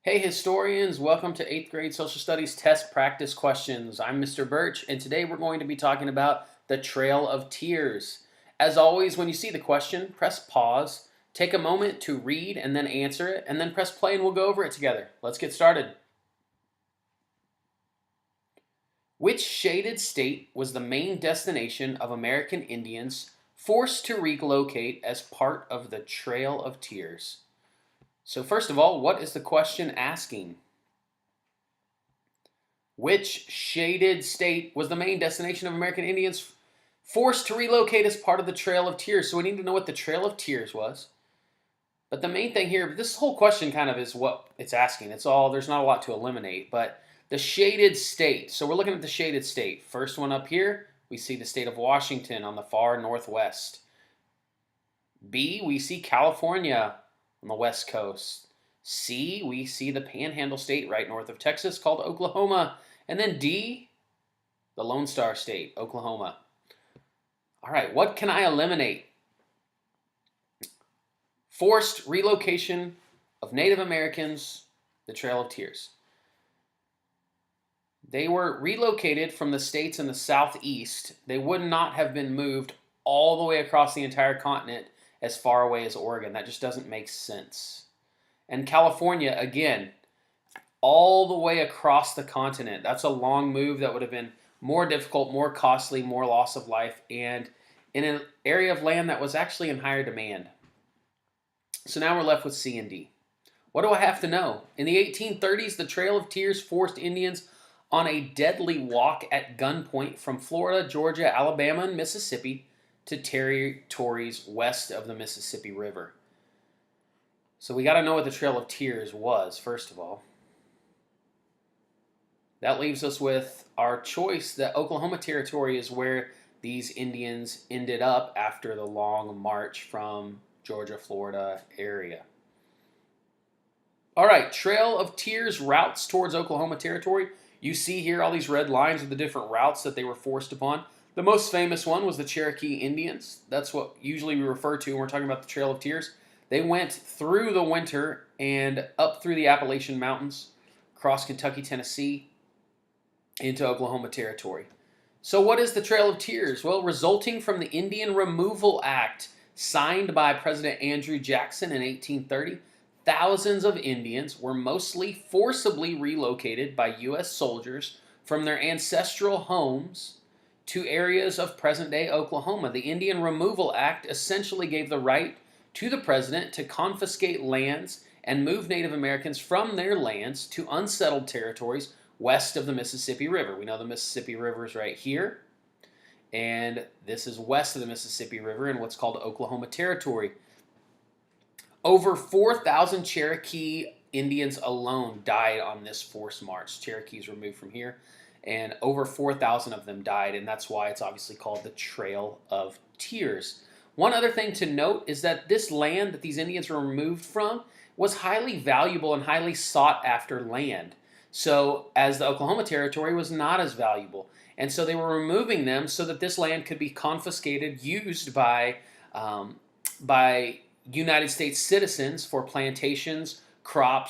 Hey historians, welcome to 8th grade social studies test practice questions. I'm Mr. Birch, and today we're going to be talking about the Trail of Tears. As always, when you see the question, press pause, take a moment to read and then answer it, and then press play and we'll go over it together. Let's get started. Which shaded state was the main destination of American Indians forced to relocate as part of the Trail of Tears? So first of all, what is the question asking? Which shaded state was the main destination of American Indians forced to relocate as part of the Trail of Tears? So we need to know what the Trail of Tears was. But the main thing here, this whole question kind of is what it's asking. There's not a lot to eliminate, but the shaded state. So we're looking at the shaded state. First one up here, we see the state of Washington on the far northwest. B, we see California on the west coast. C, we see the Panhandle State right north of Texas called Oklahoma. And then D, the Lone Star State, Oklahoma. All right, what can I eliminate? Forced relocation of Native Americans, the Trail of Tears. They were relocated from the states in the southeast. They would not have been moved all the way across the entire continent as far away as Oregon. That just doesn't make sense. And California, again, all the way across the continent. That's a long move that would have been more difficult, more costly, more loss of life, and in an area of land that was actually in higher demand. So now we're left with C and D. What do I have to know? In the 1830s, the Trail of Tears forced Indians on a deadly walk at gunpoint from Florida, Georgia, Alabama, and Mississippi to territories west of the Mississippi River. So we got to know what the Trail of Tears was, first of all. That leaves us with our choice that Oklahoma Territory is where these Indians ended up after the long march from Georgia, Florida area. All right, Trail of Tears routes towards Oklahoma Territory. You see here all these red lines of the different routes that they were forced upon. The most famous one was the Cherokee Indians. That's what usually we refer to when we're talking about the Trail of Tears. They went through the winter and up through the Appalachian Mountains, across Kentucky, Tennessee, into Oklahoma Territory. So what is the Trail of Tears? Well, resulting from the Indian Removal Act signed by President Andrew Jackson in 1830, thousands of Indians were mostly forcibly relocated by U.S. soldiers from their ancestral homes to areas of present-day Oklahoma. The Indian Removal Act essentially gave the right to the president to confiscate lands and move Native Americans from their lands to unsettled territories west of the Mississippi River. We know the Mississippi River is right here, and this is west of the Mississippi River in what's called Oklahoma Territory. Over 4,000 Cherokee Indians alone died on this forced march. Cherokees were moved from here, and over 4,000 of them died, and that's why it's obviously called the Trail of Tears. One other thing to note is that this land that these Indians were removed from was highly valuable and highly sought after land. So, as the Oklahoma Territory was not as valuable. And so they were removing them so that this land could be confiscated, used by United States citizens for plantations, crops,